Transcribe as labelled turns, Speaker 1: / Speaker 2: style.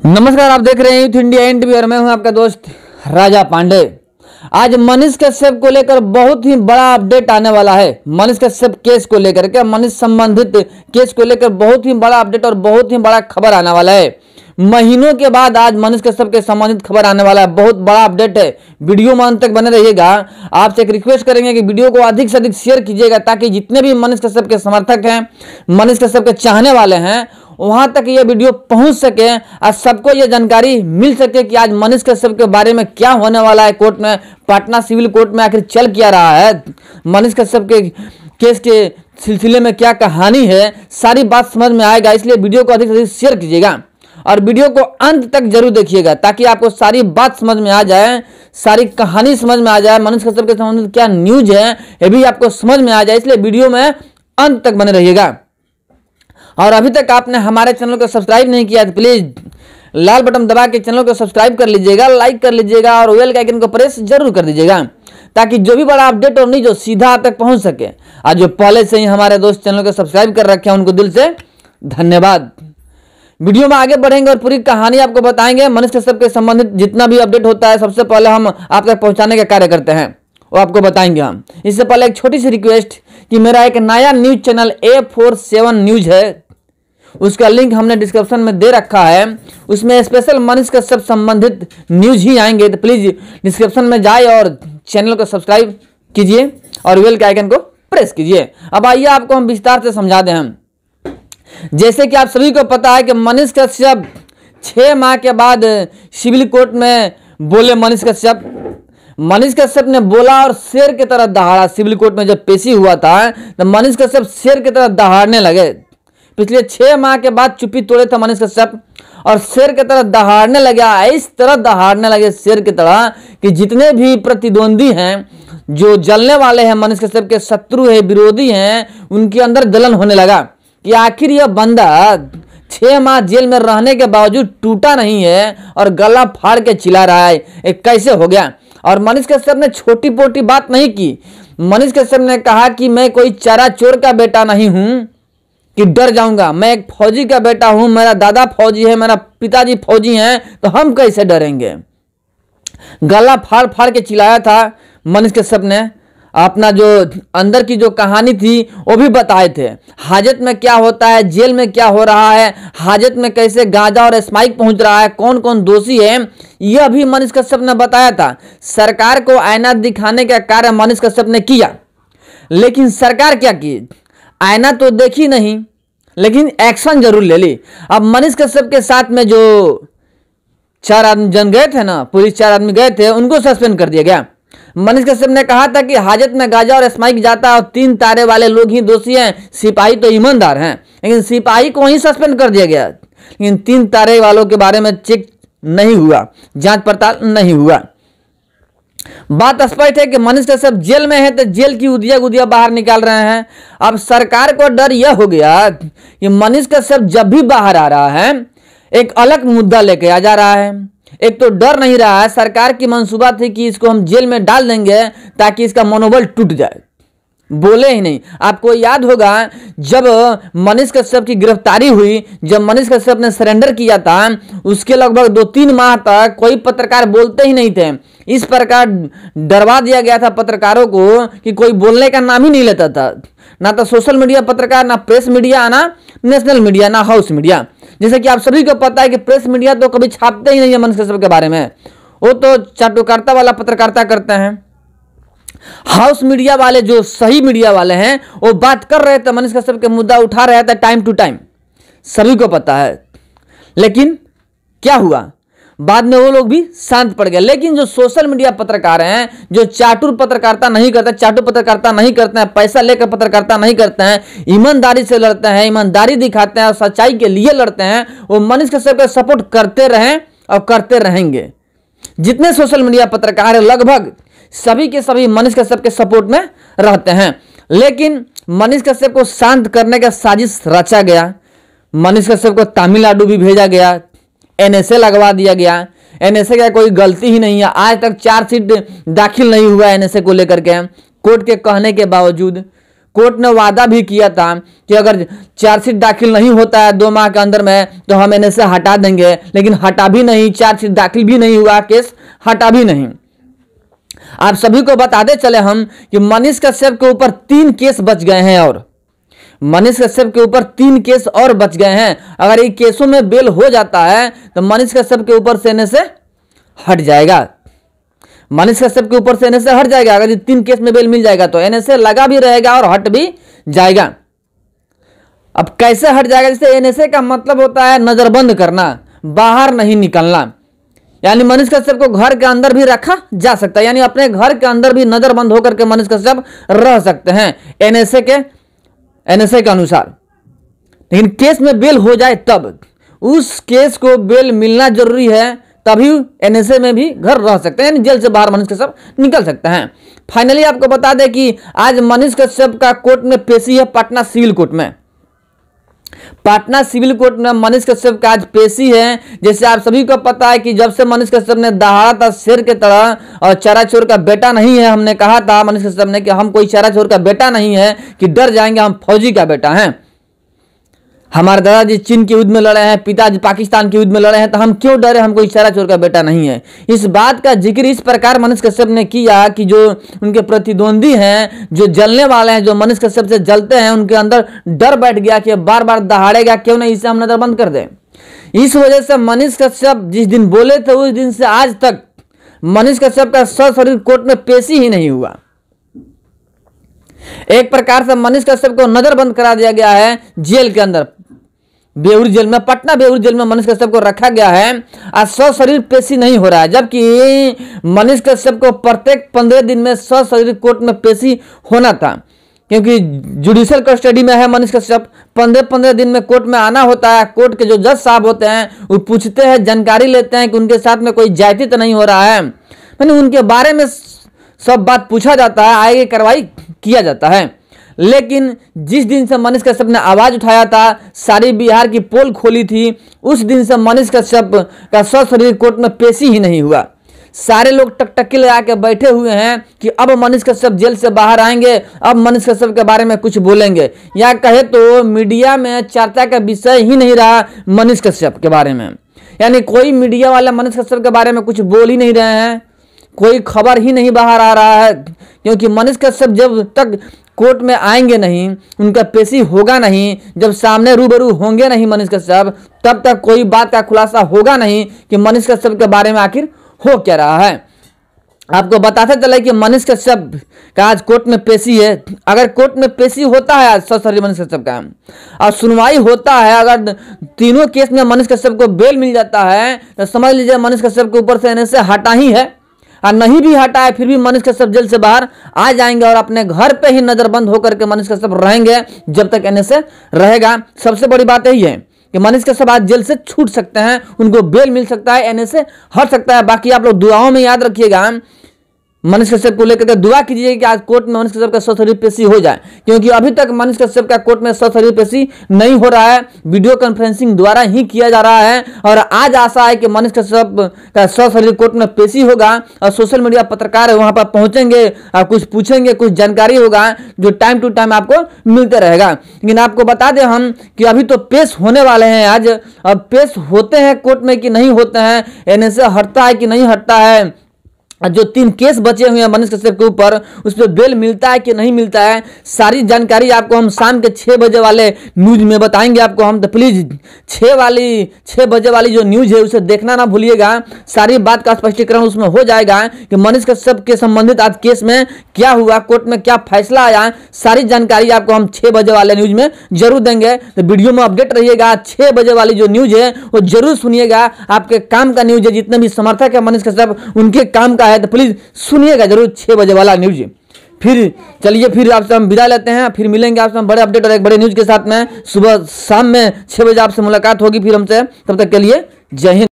Speaker 1: नमस्कार, आप देख रहे हैं यूथ इंडिया एनटीवी और मैं हूं आपका दोस्त राजा पांडे। आज मनीष कश्यप को लेकर बहुत ही बड़ा अपडेट आने वाला है। मनीष कश्यप केस को लेकर के, मनीष संबंधित केस को लेकर बहुत ही बड़ा अपडेट और बहुत ही बड़ा खबर आने वाला है। महीनों के बाद आज मनीष कश्यप के संबंधित खबर आने वाला है। बहुत बड़ा अपडेट है। वीडियो में अंत तक बने रहिएगा। आपसे एक रिक्वेस्ट करेंगे कि वीडियो को अधिक से अधिक शेयर कीजिएगा ताकि जितने भी मनीष कश्यप के समर्थक हैं, मनीष कश्यप के चाहने वाले हैं, वहां तक ये वीडियो पहुंच सके, आज सबको ये जानकारी मिल सके कि आज मनीष कश्यप के बारे में क्या होने वाला है। कोर्ट में, पटना सिविल कोर्ट में आखिर चल क्या रहा है, मनीष कश्यप के केस के सिलसिले में क्या कहानी है, सारी बात समझ में आएगा। इसलिए वीडियो को अधिक से अधिक शेयर कीजिएगा और वीडियो को अंत तक जरूर देखिएगा ताकि आपको सारी बात समझ में आ जाए, सारी कहानी समझ में आ जाए। मनीष कश्यप के संबंधित क्या न्यूज है ये भी आपको समझ में आ जाए। इसलिए वीडियो में अंत तक बने रहिएगा। और अभी तक आपने हमारे चैनल को सब्सक्राइब नहीं किया तो प्लीज लाल बटन दबा के चैनल को सब्सक्राइब कर लीजिएगा, लाइक कर लीजिएगा और बेल के आइकन को प्रेस जरूर कर दीजिएगा ताकि जो भी बड़ा अपडेट और न्यूज सीधा आप तक पहुंच सके। आज जो पहले से ही हमारे दोस्त चैनल को सब्सक्राइब कर रखे हैं उनको दिल से धन्यवाद। वीडियो में आगे बढ़ेंगे और पूरी कहानी आपको बताएंगे। मनीष कश्यप के संबंधित जितना भी अपडेट होता है सबसे पहले हम आप तक पहुंचाने का कार्य करते हैं, वो आपको बताएंगे हम। इससे पहले एक छोटी सी रिक्वेस्ट कि मेरा एक नया न्यूज चैनल A47 न्यूज है, उसका लिंक हमने डिस्क्रिप्शन में दे रखा है। उसमें स्पेशल मनीष कश्यप संबंधित न्यूज ही आएंगे, तो प्लीज डिस्क्रिप्शन में जाए और चैनल को सब्सक्राइब कीजिए और बेल के आइकन को प्रेस कीजिए। अब आइए आपको हम विस्तार से समझा दें। हम जैसे कि आप सभी को पता है कि मनीष कश्यप 6 माह के बाद सिविल कोर्ट में बोले। मनीष कश्यप ने बोला और शेर की तरह दहाड़ा। सिविल कोर्ट में जब पेशी हुआ था तो मनीष कश्यप शेर की तरह दहाड़ने लगे। पिछले 6 माह के बाद चुप्पी तोड़े थे मनीष कश्यप और शेर की तरह दहाड़ने लगे। इस तरह दहाड़ने लगे शेर की तरह कि जितने भी प्रतिद्वंदी हैं, जो जलने वाले हैं, मनीष कश्यप के शत्रु है, विरोधी हैं, उनके अंदर जलन होने लगा कि आखिर यह बंदा 6 माह जेल में रहने के बावजूद टूटा नहीं है और गला फाड़ के चिल्ला रहा है, ये कैसे हो गया। और मनीष कश्यप ने छोटी पोटी बात नहीं की। मनीष कश्यप ने कहा कि मैं कोई चारा चोर का बेटा नहीं हूं कि डर जाऊंगा। मैं एक फौजी का बेटा हूं, मेरा दादा फौजी है, मेरा पिताजी फौजी हैं, तो हम कैसे डरेंगे। गला फाड़ फाड़ के चिल्लाया था मनीष कश्यप ने। अपना जो अंदर की जो कहानी थी वो भी बताए थे। हाजत में क्या होता है, जेल में क्या हो रहा है, हाजत में कैसे गांजा और स्माइक पहुंच रहा है, कौन कौन दोषी है, यह भी मनीष कश्यप ने बताया था। सरकार को आईना दिखाने का कार्य मनीष कश्यप ने किया, लेकिन सरकार क्या की, आईना तो देखी नहीं लेकिन एक्शन जरूर ले ली। अब मनीष कश्यप के साथ में जो 4 आदमी जन गए थे ना, पुलिस 4 आदमी गए थे, उनको सस्पेंड कर दिया गया। मनीष कश्यप ने कहा था कि हाजत में गांजा और स्माइक जाता है और 3 तारे वाले लोग ही दोषी हैं, सिपाही तो ईमानदार हैं, लेकिन सिपाही को ही सस्पेंड कर दिया गया। लेकिन 3 तारे वालों के बारे में चेक नहीं हुआ, जांच पड़ताल नहीं हुआ। बात स्पष्ट है कि मनीष कश्यप जेल में है तो जेल की उदिया गुदिया बाहर निकाल रहे हैं। अब सरकार को डर यह हो गया कि मनीष कश्यप जब भी बाहर आ रहा है एक अलग मुद्दा लेके आ जा रहा है। एक तो डर नहीं रहा है, सरकार की मंसूबा थी कि इसको हम जेल में डाल देंगे ताकि इसका मनोबल टूट जाए, बोले ही नहीं। आपको याद होगा जब मनीष कश्यप की गिरफ्तारी हुई, जब मनीष कश्यप ने सरेंडर किया था, उसके लगभग 2-3 माह तक कोई पत्रकार बोलते ही नहीं थे। इस प्रकार डरवा दिया गया था पत्रकारों को कि कोई बोलने का नाम ही नहीं लेता था, ना तो सोशल मीडिया पत्रकार, ना प्रेस मीडिया, ना नेशनल मीडिया, ना हाउस मीडिया। जैसे कि आप सभी को पता है कि प्रेस मीडिया तो कभी छापते ही नहीं है मनीष कश्यप के बारे में, वो तो चाटुकारिता वाला पत्रकारिता करते हैं। हाउस मीडिया वाले, जो सही मीडिया वाले हैं, वो बात कर रहे थे, मनीष कश्यप के मुद्दा उठा रहे थे टाइम टू टाइम, सभी को पता है। लेकिन क्या हुआ, बाद में वो लोग भी शांत पड़ गए। लेकिन जो सोशल मीडिया पत्रकार हैं, जो चाटुर पत्रकारिता नहीं करते, चाटू पत्रकारिता नहीं करते हैं, पैसा लेकर पत्रकारिता नहीं करते हैं, ईमानदारी से लड़ते हैं, ईमानदारी दिखाते हैं और सच्चाई के लिए लड़ते हैं, वो मनीष कश्यप का सपोर्ट करते रहे और करते रहेंगे। जितने सोशल मीडिया पत्रकार हैं लगभग सभी के सभी मनीष कश्यप के सपोर्ट में रहते हैं। लेकिन मनीष कश्यप को शांत करने का साजिश रचा गया। मनीष कश्यप को तमिलनाडु भी भेजा गया, NSA लगवा दिया गया। NSA का कोई गलती ही नहीं है, आज तक चार्जशीट दाखिल नहीं हुआ NSA को लेकर के। कोर्ट के कहने के बावजूद कोर्ट ने वादा भी किया था कि अगर चार्जशीट दाखिल नहीं होता है 2 माह के अंदर में तो हम एनएसए हटा देंगे, लेकिन हटा भी नहीं, चार्जशीट दाखिल भी नहीं हुआ, केस हटा भी नहीं। आप सभी को बताते चले हम कि मनीष कश्यप के ऊपर 3 केस बच गए हैं, और मनीष कश्यप के ऊपर 3 केस और बच गए हैं। अगर ये केसों में बेल हो जाता है तो मनीष कश्यप के ऊपर से एनएसए हट जाएगा। मनीष कश्यप के ऊपर से एनएसए हट जाएगा। अगर ये 3 केस में बेल मिल जाएगा तो एनएसए लगा भी रहेगा और हट भी जाएगा। अब कैसे हट जाएगा? जैसे एनएसए का मतलब होता है नजरबंद करना, बाहर नहीं निकलना। यानी मनीष कश्यप को घर के अंदर भी रखा जा सकता है, यानी अपने घर के अंदर भी नजरबंद होकर के मनीष कश्यप रह सकते हैं एनएसए के अनुसार। लेकिन केस में बेल हो जाए तब, उस केस को बेल मिलना जरूरी है, तभी एनएसए में भी घर रह सकते हैं, यानी जेल से बाहर मनीष कश्यप निकल सकते हैं। फाइनली आपको बता दें कि आज मनीष कश्यप का कोर्ट में पेशी है पटना सिविल कोर्ट में। पटना सिविल कोर्ट में मनीष कश्यप का आज पेशी है। जैसे आप सभी को पता है कि जब से मनीष कश्यप ने दहाड़ा था शेर के तरह, और चारा चोर का बेटा नहीं है, हमने कहा था मनीष कश्यप ने कि हम कोई चारा चोर का बेटा नहीं है कि डर जाएंगे, हम फौजी का बेटा हैं। हमारे दादाजी चीन के युद्ध में लड़े हैं, पिताजी पाकिस्तान के युद्ध में लड़े हैं, तो हम क्यों डरे, हम कोई चारा चोर का बेटा नहीं है। इस बात का जिक्र इस प्रकार मनीष कश्यप ने किया कि जो उनके प्रतिद्वंदी हैं, जो जलने वाले हैं, जो मनीष कश्यप से जलते हैं, उनके अंदर डर बैठ गया कि बार बार दहाड़ेगा, क्यों नहीं इसे हम नजरबंद कर दें। इस वजह से मनीष कश्यप जिस दिन बोले थे उस दिन से आज तक मनीष कश्यप का सशरीर कोर्ट में पेशी ही नहीं हुआ। एक प्रकार से मनीष कश्यप को नजरबंद करा दिया गया है जेल के अंदर, बेउर जेल में, पटना बेउर जेल में मनीष कश्यप को रखा गया है। आज सशरीर पेशी नहीं हो रहा है, जबकि मनीष कश्यप को प्रत्येक 15 दिन में सशरीर कोर्ट में पेशी होना था, क्योंकि जुडिशियल कस्टडी में है मनीष कश्यप। 15-15 दिन में कोर्ट में आना होता है। कोर्ट के जो जज साहब होते हैं वो पूछते हैं, जानकारी लेते हैं कि उनके साथ में कोई ज्यादती तो नहीं हो रहा है, यानी उनके बारे में सब बात पूछा जाता है, आगे कार्रवाई किया जाता है। लेकिन जिस दिन से मनीष कश्यप ने आवाज उठाया था, सारी बिहार की पोल खोली थी, उस दिन से मनीष कश्यप का सशरीर कोर्ट में पेशी ही नहीं हुआ। सारे लोग टकटकी लगा के बैठे हुए हैं कि अब मनीष कश्यप जेल से बाहर आएंगे, अब मनीष कश्यप के बारे में कुछ बोलेंगे। या कहे तो मीडिया में चर्चा का विषय ही नहीं रहा मनीष कश्यप के बारे में, यानी कोई मीडिया वाला मनीष कश्यप के बारे में कुछ बोल ही नहीं रहे हैं, कोई खबर ही नहीं बाहर आ रहा है, क्योंकि मनीष कश्यप जब तक कोर्ट में आएंगे नहीं, उनका पेशी होगा नहीं, जब सामने रूबरू होंगे नहीं मनीष कश्यप, तब तक कोई बात का खुलासा होगा नहीं कि मनीष कश्यप के बारे में आखिर हो क्या रहा है। आपको बताते चले कि मनीष कश्यप का आज कोर्ट में पेशी है। अगर कोर्ट में पेशी होता है आज सशरीर मनीष कश्यप का और सुनवाई होता है, अगर तीनों केस में मनीष कश्यप को बेल मिल जाता है तो समझ लीजिए मनीष कश्यप के ऊपर से एनएसए हटा ही है। और नहीं भी हटा है फिर भी मनीष कश्यप जेल से बाहर आ जाएंगे और अपने घर पे ही नजरबंद होकर के मनीष कश्यप रहेंगे जब तक एनएसए रहेगा। सबसे बड़ी बात यही है कि मनीष कश्यप आज जेल से छूट सकते हैं, उनको बेल मिल सकता है, एनएसए हट सकता है। बाकी आप लोग दुआओं में याद रखिएगा, मनीष कश्यप को लेकर के दुआ कीजिए कि आज कोर्ट में मनीष कश्यप का सशरीर पेशी हो जाए, क्योंकि अभी तक मनीष कश्यप का कोर्ट में सशरीर पेशी नहीं हो रहा है, वीडियो कॉन्फ्रेंसिंग द्वारा ही किया जा रहा है। और आज आशा है कि मनीष कश्यप का सशरीर कोर्ट में पेशी होगा और सोशल मीडिया पत्रकार है वहां पर पहुंचेंगे और कुछ पूछेंगे, कुछ जानकारी होगा जो टाइम टू टाइम आपको मिलते रहेगा। लेकिन आपको बता दें हम कि अभी तो पेश होने वाले हैं आज, अब पेश होते हैं कोर्ट में कि नहीं होते हैं, एनएसए हटता है कि नहीं हटता है, जो 3 केस बचे हुए हैं मनीष कश्यप के ऊपर उस पर बेल मिलता है कि नहीं मिलता है, सारी जानकारी आपको हम शाम के 6 बजे वाले न्यूज में बताएंगे आपको हम। तो प्लीज 6 बजे वाली जो न्यूज है उसे देखना ना भूलिएगा, सारी बात का स्पष्टीकरण उसमें हो जाएगा कि मनीष कश्यप के संबंधित आज केस में क्या हुआ, कोर्ट में क्या फैसला आया, सारी जानकारी आपको हम 6 बजे वाले न्यूज में जरूर देंगे। तो वीडियो में अपडेट रहिएगा, 6 बजे वाली जो न्यूज है वो जरूर सुनिएगा, आपके काम का न्यूज है। जितने भी समर्थक है मनीष कश्यप उनके काम का है, तो प्लीज सुनिएगा जरूर 6 बजे वाला न्यूज। फिर चलिए फिर आपसे हम विदा लेते हैं, फिर मिलेंगे आपसे बड़े अपडेट और एक बड़े न्यूज के साथ में। सुबह शाम में 6 बजे आपसे मुलाकात होगी फिर हमसे, तब तक के लिए जय हिंद।